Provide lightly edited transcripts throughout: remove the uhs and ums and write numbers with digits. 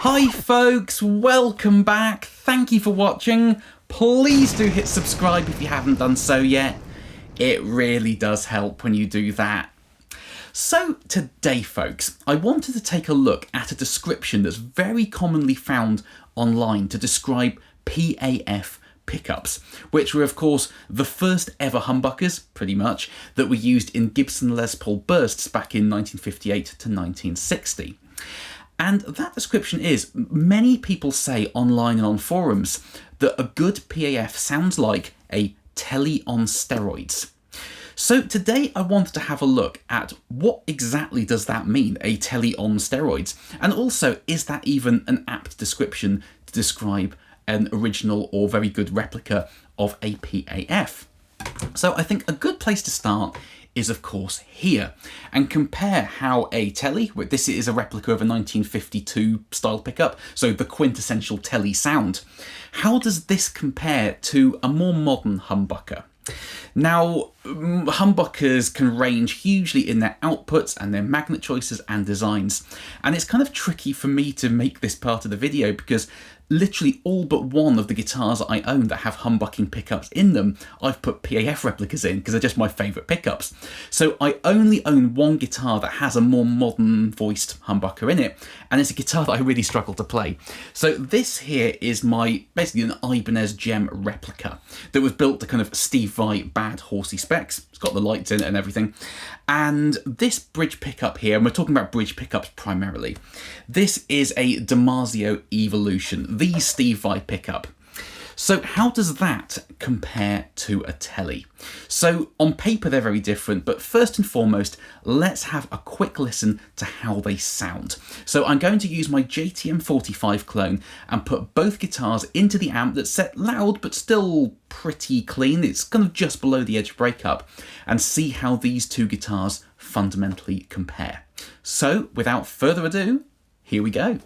Hi folks, welcome back. Thank you for watching. Please do hit subscribe if you haven't done so yet. It really does help when you do that. So today folks, I wanted to take a look at a description that's very commonly found online to describe PAF pickups, which were of course the first ever humbuckers, pretty much, that were used in Gibson Les Paul bursts back in 1958 to 1960. And that description is, many people say online and on forums, that a good PAF sounds like a Tele on steroids. So today I wanted to have a look at what exactly does that mean, a Tele on steroids, and also is that even an apt description to describe an original or very good replica of a PAF. So I think a good place to start is of course here, and compare how a Tele, this is a replica of a 1952 style pickup, so the quintessential Tele sound. How does this compare to a more modern humbucker? Now, humbuckers can range hugely in their outputs and their magnet choices and designs, and it's kind of tricky for me to make this part of the video because literally all but one of the guitars I own that have humbucking pickups in them, I've put PAF replicas in because they're just my favourite pickups. So I only own one guitar that has a more modern voiced humbucker in it, and it's a guitar that I really struggle to play. So this here is basically an Ibanez Jem replica that was built to kind of Steve Vai bad horsey specs. It's got the lights in it and everything. And this bridge pickup here, and we're talking about bridge pickups primarily, this is a DiMarzio Evolution, the Steve Vai pickup. So how does that compare to a Tele? So on paper they're very different, but first and foremost, let's have a quick listen to how they sound. So I'm going to use my JTM 45 clone and put both guitars into the amp that's set loud but still pretty clean. It's kind of just below the edge breakup, and see how these two guitars fundamentally compare. So without further ado, here we go.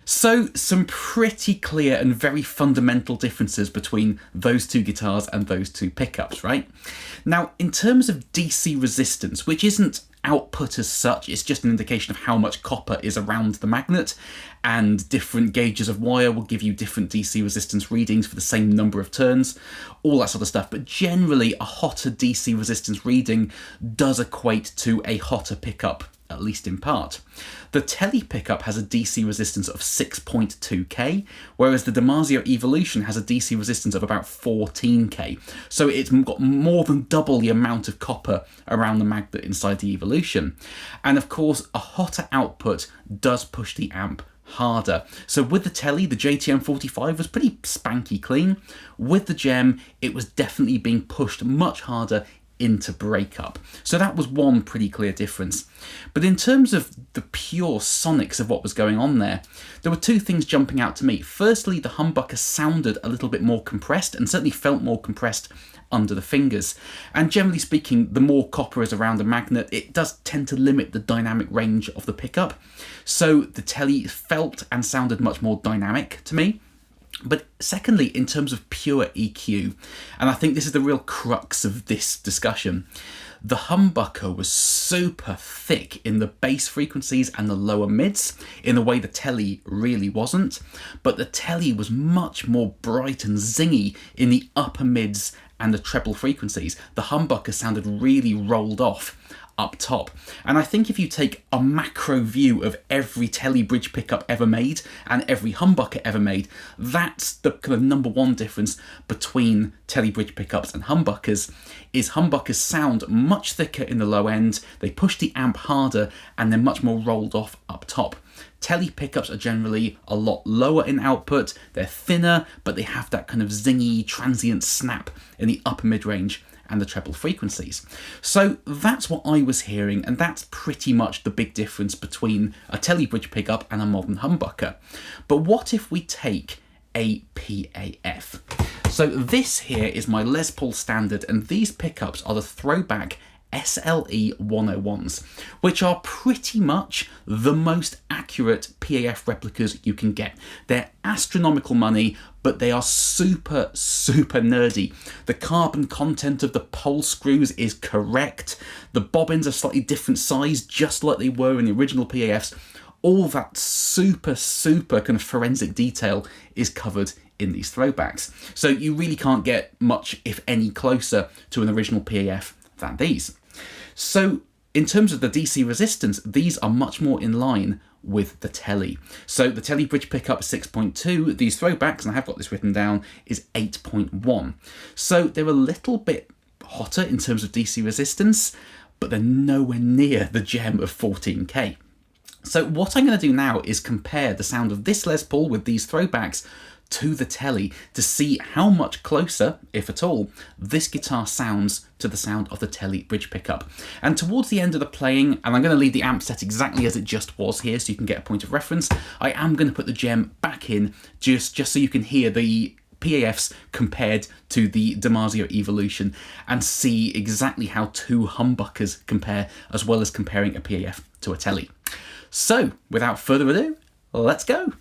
So some pretty clear and very fundamental differences between those two guitars and those two pickups, right? Now, in terms of DC resistance, which isn't output as such, it's just an indication of how much copper is around the magnet, and different gauges of wire will give you different DC resistance readings for the same number of turns, all that sort of stuff. But generally, a hotter DC resistance reading does equate to a hotter pickup, at least in part. The Tele pickup has a DC resistance of 6.2k, whereas the DiMarzio Evolution has a DC resistance of about 14k. So it's got more than double the amount of copper around the magnet inside the Evolution. And of course, a hotter output does push the amp harder. So with the Tele, the JTM 45 was pretty spanky clean. With the Jem, it was definitely being pushed much harder into breakup. So that was one pretty clear difference. But in terms of the pure sonics of what was going on there were two things jumping out to me. Firstly, the humbucker sounded a little bit more compressed, and certainly felt more compressed under the fingers. And generally speaking, the more copper is around a magnet, it does tend to limit the dynamic range of the pickup. So the Tele felt and sounded much more dynamic to me. But secondly, in terms of pure EQ, and I think this is the real crux of this discussion, the humbucker was super thick in the bass frequencies and the lower mids in a way the Tele really wasn't, but the Tele was much more bright and zingy in the upper mids and the treble frequencies. The humbucker sounded really rolled off up top. And I think if you take a macro view of every Tele bridge pickup ever made and every humbucker ever made, that's the kind of number one difference between Tele bridge pickups and humbuckers, is humbuckers sound much thicker in the low end, they push the amp harder, and they're much more rolled off up top. Tele pickups are generally a lot lower in output, they're thinner, but they have that kind of zingy, transient snap in the upper mid-range and the treble frequencies. So that's what I was hearing, and that's pretty much the big difference between a Tele bridge pickup and a modern humbucker. But what if we take a PAF? So this here is my Les Paul Standard, and these pickups are the ThroBak SLE-101s, which are pretty much the most accurate PAF replicas you can get. They're astronomical money, but they are super, super nerdy. The carbon content of the pole screws is correct. The bobbins are slightly different size, just like they were in the original PAFs. All that super, super kind of forensic detail is covered in these ThroBaks. So you really can't get much, if any, closer to an original PAF than these. So in terms of the DC resistance, these are much more in line with the Tele. So the Tele bridge pickup is 6.2, these ThroBaks, and I have got this written down, is 8.1. So they're a little bit hotter in terms of DC resistance, but they're nowhere near the Jem of 14K. So what I'm going to do now is compare the sound of this Les Paul with these ThroBaks to the Tele to see how much closer, if at all, this guitar sounds to the sound of the Tele bridge pickup. And towards the end of the playing, and I'm going to leave the amp set exactly as it just was here so you can get a point of reference, I am going to put the Jem back in just so you can hear the PAFs compared to the DiMarzio Evolution and see exactly how two humbuckers compare, as well as comparing a PAF to a Tele. So, without further ado, let's go!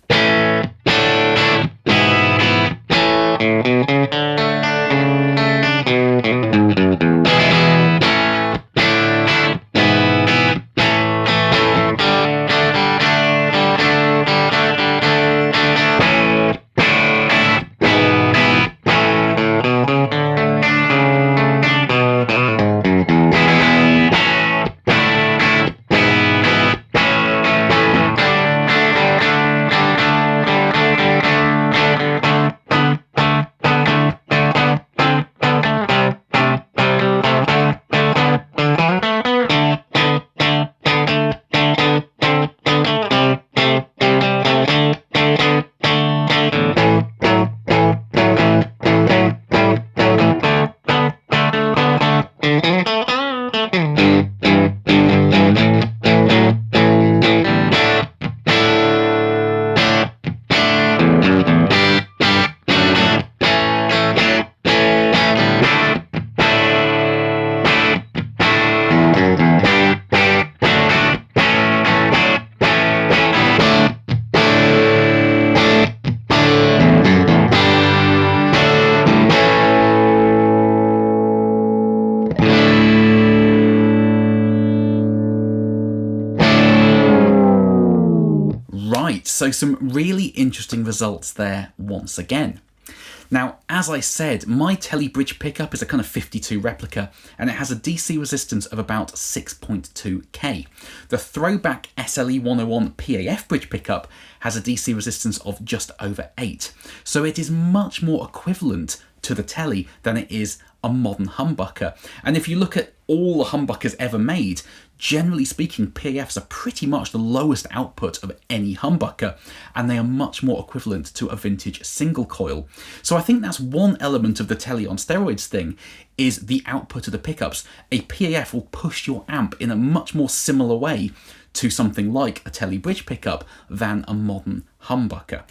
So some really interesting results there once again. Now, as I said, my Tele bridge pickup is a kind of 52 replica, and it has a DC resistance of about 6.2k. The ThroBak SLE-101 PAF bridge pickup has a DC resistance of just over 8. So it is much more equivalent to the Tele than it is a modern humbucker. And if you look at all the humbuckers ever made, generally speaking, PAFs are pretty much the lowest output of any humbucker, and they are much more equivalent to a vintage single coil. So I think that's one element of the Tele on steroids thing, is the output of the pickups. A PAF will push your amp in a much more similar way to something like a Tele bridge pickup than a modern humbucker.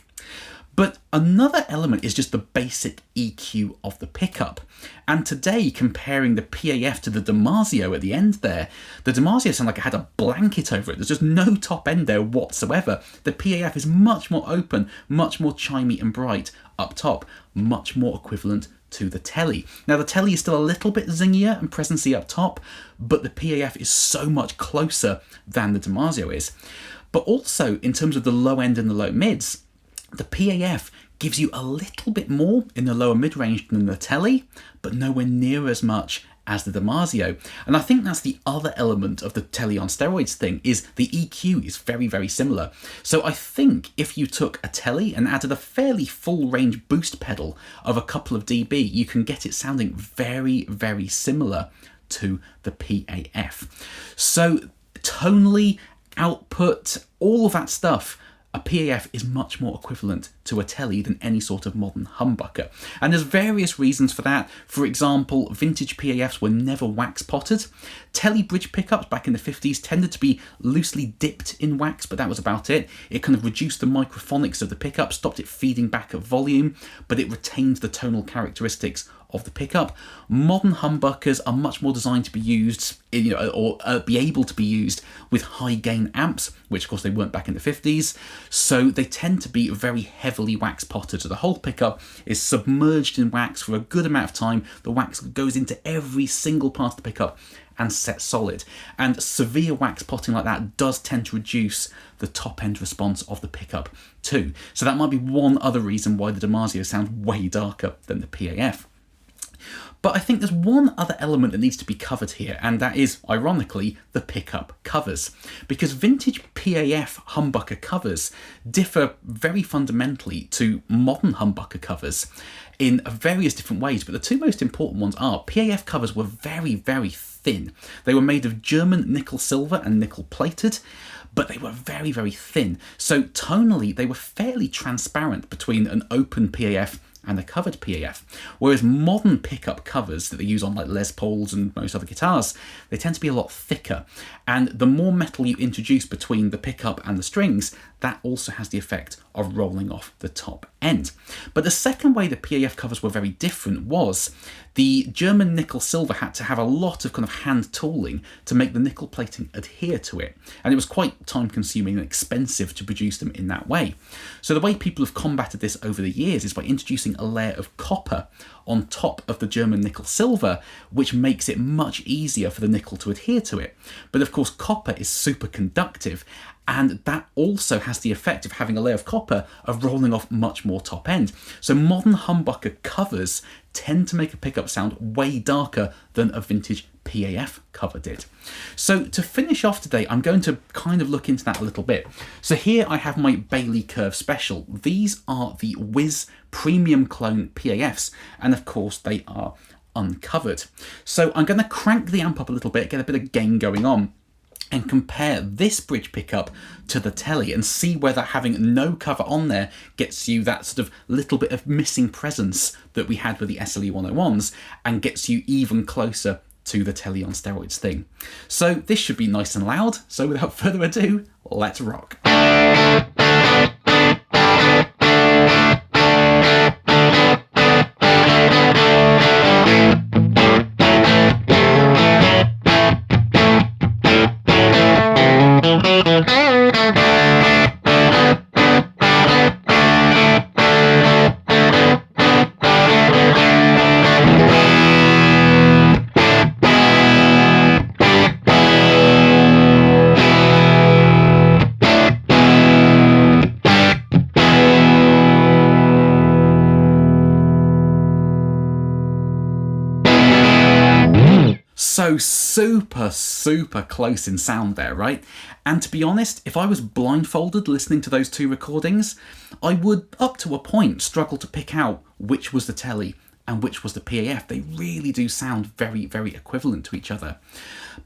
But another element is just the basic EQ of the pickup. And today, comparing the PAF to the DiMarzio at the end there, the DiMarzio sounded like it had a blanket over it. There's just no top end there whatsoever. The PAF is much more open, much more chimey and bright up top, much more equivalent to the Tele. Now the Tele is still a little bit zingier and presency up top, but the PAF is so much closer than the DiMarzio is. But also, in terms of the low end and the low mids, the PAF gives you a little bit more in the lower mid-range than the Tele, but nowhere near as much as the DiMarzio. And I think that's the other element of the Tele on steroids thing, is the EQ is very, very similar. So I think if you took a Tele and added a fairly full range boost pedal of a couple of dB, you can get it sounding very, very similar to the PAF. So tonally, output, all of that stuff, a PAF is much more equivalent to a Tele than any sort of modern humbucker. And there's various reasons for that. For example, vintage PAFs were never wax potted. Tele bridge pickups back in the 50s tended to be loosely dipped in wax, but that was about it. It kind of reduced the microphonics of the pickup, stopped it feeding back at volume, but it retained the tonal characteristics of the pickup. Modern humbuckers are much more designed to be used, or be able to be used with high gain amps, which of course they weren't back in the 50s. So they tend to be very heavily wax potted. So the whole pickup is submerged in wax for a good amount of time. The wax goes into every single part of the pickup and set solid. And severe wax potting like that does tend to reduce the top end response of the pickup too. So that might be one other reason why the DiMarzio sounds way darker than the PAF. But I think there's one other element that needs to be covered here, and that is, ironically, the pickup covers. Because vintage PAF humbucker covers differ very fundamentally to modern humbucker covers in various different ways, but the two most important ones are PAF covers were very, very thin. They were made of German nickel silver and nickel plated, but they were very, very thin. So tonally, they were fairly transparent between an open PAF and a covered PAF. Whereas modern pickup covers that they use on like Les Pauls and most other guitars, they tend to be a lot thicker. And the more metal you introduce between the pickup and the strings, that also has the effect of rolling off the top end. But the second way the PAF covers were very different was the German nickel silver had to have a lot of kind of hand tooling to make the nickel plating adhere to it. And it was quite time consuming and expensive to produce them in that way. So the way people have combated this over the years is by introducing a layer of copper on top of the German nickel silver, which makes it much easier for the nickel to adhere to it. But of course, copper is super conductive, and that also has the effect of having a layer of copper of rolling off much more top end. So modern humbucker covers tend to make a pickup sound way darker than a vintage PAF cover did. So to finish off today, I'm going to kind of look into that a little bit. So here I have my Bailey Curve Special. These are the Wizz Premium Clone PAFs, and of course they are uncovered. So I'm going to crank the amp up a little bit, get a bit of gain going on, and compare this bridge pickup to the Tele and see whether having no cover on there gets you that sort of little bit of missing presence that we had with the SLE-101s and gets you even closer to the Tele on steroids thing. So this should be nice and loud, so without further ado, let's rock. So super close in sound there, right? And to be honest, if I was blindfolded listening to those two recordings, I would, up to a point, struggle to pick out which was the Tele and which was the PAF. They really do sound very, very equivalent to each other.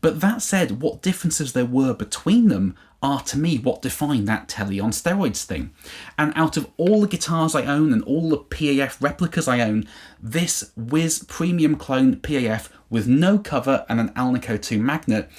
But that said, what differences there were between them are, to me, what define that Tele on steroids thing. And out of all the guitars I own and all the PAF replicas I own, this Wizz Premium Clone PAF with no cover and an Alnico 2 magnet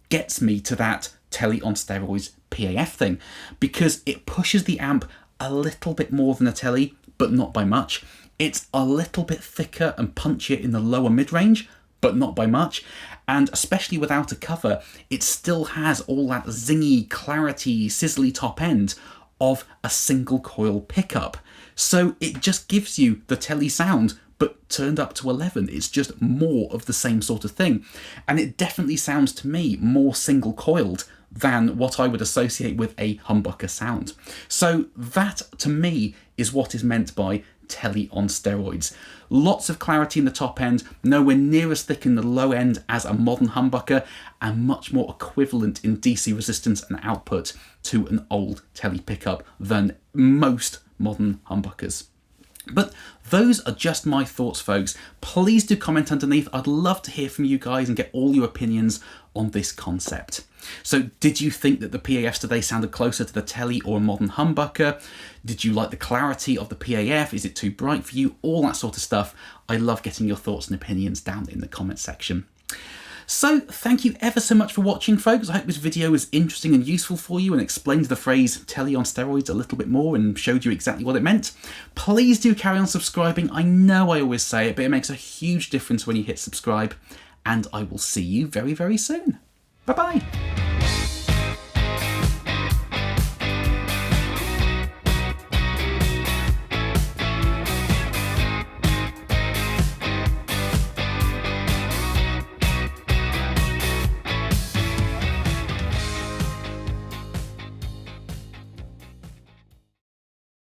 gets me to that Tele on steroids PAF thing, because it pushes the amp a little bit more than a Tele, but not by much. It's a little bit thicker and punchier in the lower mid-range, but not by much. And especially without a cover, it still has all that zingy, clarity, sizzly top end of a single coil pickup. So it just gives you the Tele sound, but turned up to 11. It's just more of the same sort of thing. And it definitely sounds to me more single coiled than what I would associate with a humbucker sound. So that, to me, is what is meant by Tele on steroids. Lots of clarity in the top end, nowhere near as thick in the low end as a modern humbucker, and much more equivalent in DC resistance and output to an old Tele pickup than most modern humbuckers. But those are just my thoughts, folks. Please do comment underneath. I'd love to hear from you guys and get all your opinions on this concept. So did you think that the PAFs today sounded closer to the Tele or a modern humbucker? Did you like the clarity of the PAF? Is it too bright for you? All that sort of stuff. I love getting your thoughts and opinions down in the comment section. So thank you ever so much for watching, folks. I hope this video was interesting and useful for you and explained the phrase Tele on steroids a little bit more and showed you exactly what it meant. Please do carry on subscribing. I know I always say it, but it makes a huge difference when you hit subscribe, and I will see you very, very soon. Bye-bye.